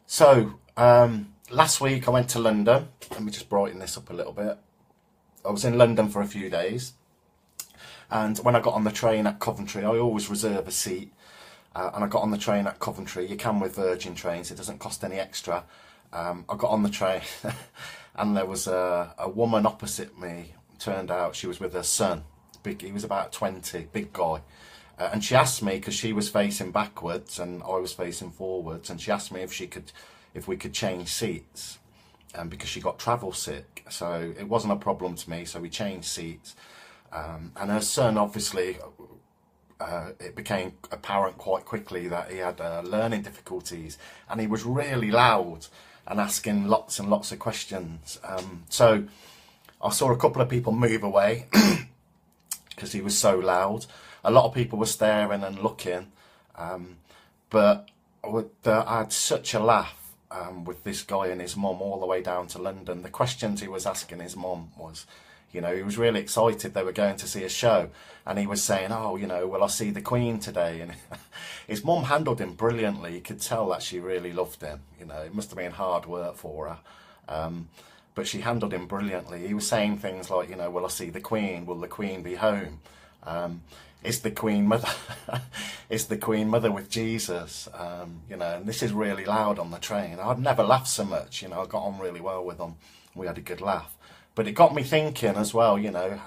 Last week I went to London. Let me just brighten this up a little bit. I was in London for a few days, and when I got on the train at Coventry, I always reserve a seat. And I got on the train at Coventry. You can with Virgin trains; it doesn't cost any extra. I got on the train, and there was a woman opposite me. Turned out she was with her son. Big, he was about 20, big guy. And she asked me, because she was facing backwards and I was facing forwards, and she asked me if we could change seats, because she got travel sick. So it wasn't a problem to me. So we changed seats, and her son, obviously, it became apparent quite quickly that he had learning difficulties, and he was really loud and asking lots and lots of questions. So I saw a couple of people move away because he was so loud. A lot of people were staring and looking, but I had such a laugh with this guy and his mum all the way down to London. The questions he was asking his mum was, he was really excited. They were going to see a show, and he was saying, "Oh, will I see the Queen today?" And his mum handled him brilliantly. You could tell that she really loved him. It must have been hard work for her. But she handled him brilliantly. He was saying things like, "Will I see the Queen? Will the Queen be home? Is the Queen mother? Is the Queen mother with Jesus?" And this is really loud on the train. I'd never laughed so much. I got on really well with them. We had a good laugh. But it got me thinking as well,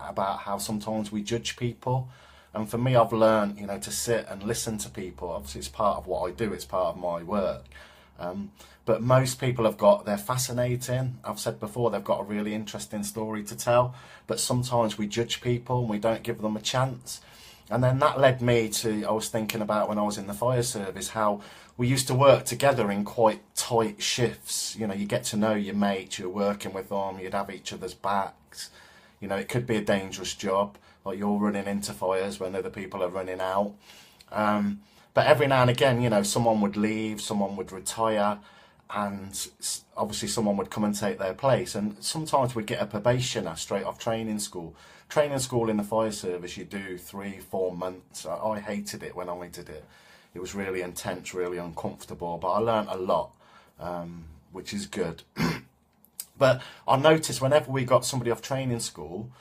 about how sometimes we judge people. And for me, I've learned, to sit and listen to people. Obviously, it's part of what I do. It's part of my work. But most people they're fascinating. I've said before, they've got a really interesting story to tell. But sometimes we judge people and we don't give them a chance. And then that led me to, I was thinking about when I was in the fire service, how we used to work together in quite tight shifts. You get to know your mates, you're working with them, you'd have each other's backs. It could be a dangerous job, like you're running into fires when other people are running out. But every now and again, someone would leave, someone would retire, and obviously someone would come and take their place. And sometimes we'd get a probationer straight off training school. Training school in the fire service, you do 3-4 months. I hated it when I did it. It was really intense, really uncomfortable, but I learnt a lot, which is good. But I noticed whenever we got somebody off training school,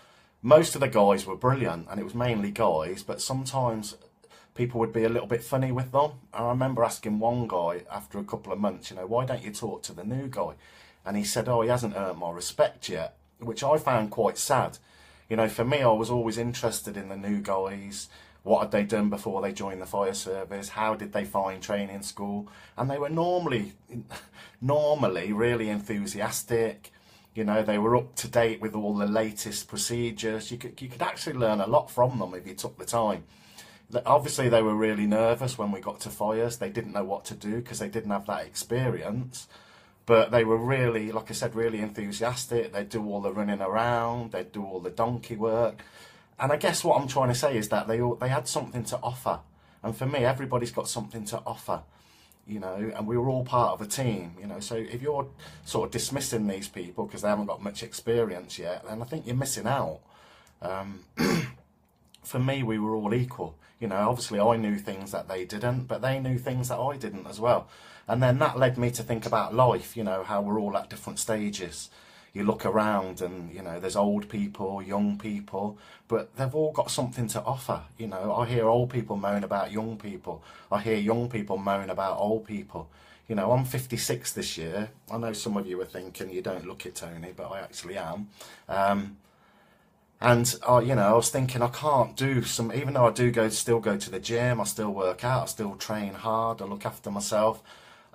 most of the guys were brilliant, and it was mainly guys, but sometimes people would be a little bit funny with them. I remember asking one guy after a couple of months, "Why don't you talk to the new guy?" And he said, "Oh, he hasn't earned my respect yet," which I found quite sad. For me, I was always interested in the new guys. What had they done before they joined the fire service? How did they find training school? And they were normally really enthusiastic. They were up to date with all the latest procedures. You could actually learn a lot from them if you took the time. Obviously, they were really nervous when we got to fires. They didn't know what to do because they didn't have that experience. But they were really, like I said, really enthusiastic. They'd do all the running around. They'd do all the donkey work. And I guess what I'm trying to say is that they had something to offer. And for me, everybody's got something to offer, and we were all part of a team, So if you're sort of dismissing these people because they haven't got much experience yet, then I think you're missing out. For me, we were all equal. Obviously I knew things that they didn't, but they knew things that I didn't as well. And then that led me to think about life, how we're all at different stages. You look around and, there's old people, young people, but they've all got something to offer. I hear old people moan about young people. I hear young people moan about old people. I'm 56 this year. I know some of you are thinking you don't look it, Tony, but I actually am. And I was thinking I can't do even though I do still go to the gym, I still work out, I still train hard, I look after myself.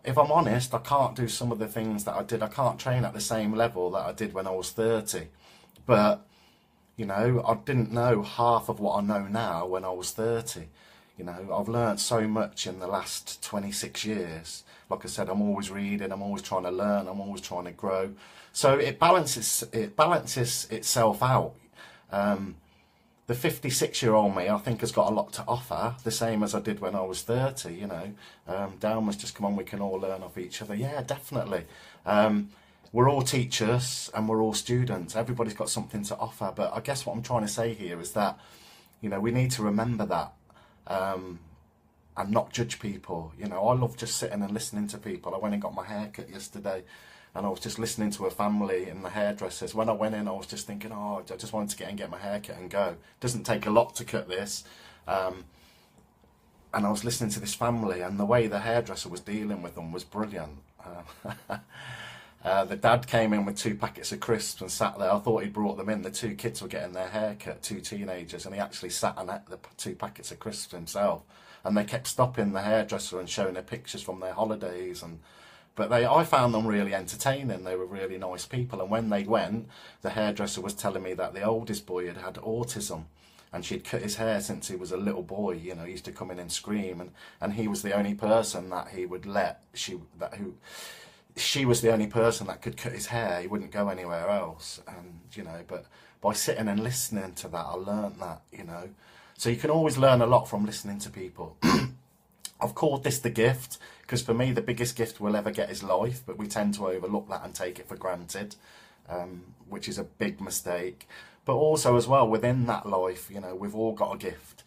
If I'm honest, I can't do some of the things that I did. I can't train at the same level that I did when I was 30. But, I didn't know half of what I know now when I was 30. I've learned so much in the last 26 years. Like I said, I'm always reading, I'm always trying to learn, I'm always trying to grow. So it balances itself out. The 56-year-old me, I think, has got a lot to offer, the same as I did when I was 30, Down was just, come on, we can all learn off each other. Yeah, definitely. We're all teachers and we're all students. Everybody's got something to offer. But I guess what I'm trying to say here is that, we need to remember that and not judge people. You know, I love just sitting and listening to people. I went and got my hair cut yesterday, and I was just listening to a family in the hairdressers. When I went in, I was just thinking, oh, I just wanted to get in, get my hair cut and go. It doesn't take a lot to cut this. And I was listening to this family, and the way the hairdresser was dealing with them was brilliant. The dad came in with 2 packets of crisps and sat there. I thought he'd brought them in. The 2 kids were getting their hair cut, 2 teenagers, and he actually sat and ate the 2 packets of crisps himself. And they kept stopping the hairdresser and showing her pictures from their holidays. But I found them really entertaining. They were really nice people. And when they went, the hairdresser was telling me that the oldest boy had autism, and she'd cut his hair since he was a little boy. You know, he used to come in and scream, and he was the only person that he would let. She was the only person that could cut his hair. He wouldn't go anywhere else. And you know, but by sitting and listening to that, I learned that. You know, so you can always learn a lot from listening to people. I've called this the gift because for me the biggest gift we'll ever get is life, but we tend to overlook that and take it for granted, which is a big mistake. But also as well, within that life, you know, we've all got a gift,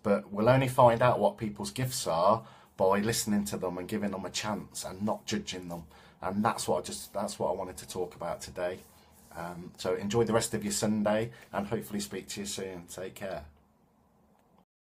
but we'll only find out what people's gifts are by listening to them and giving them a chance and not judging them. And that's what I wanted to talk about today. So enjoy the rest of your Sunday, and hopefully speak to you soon. Take care.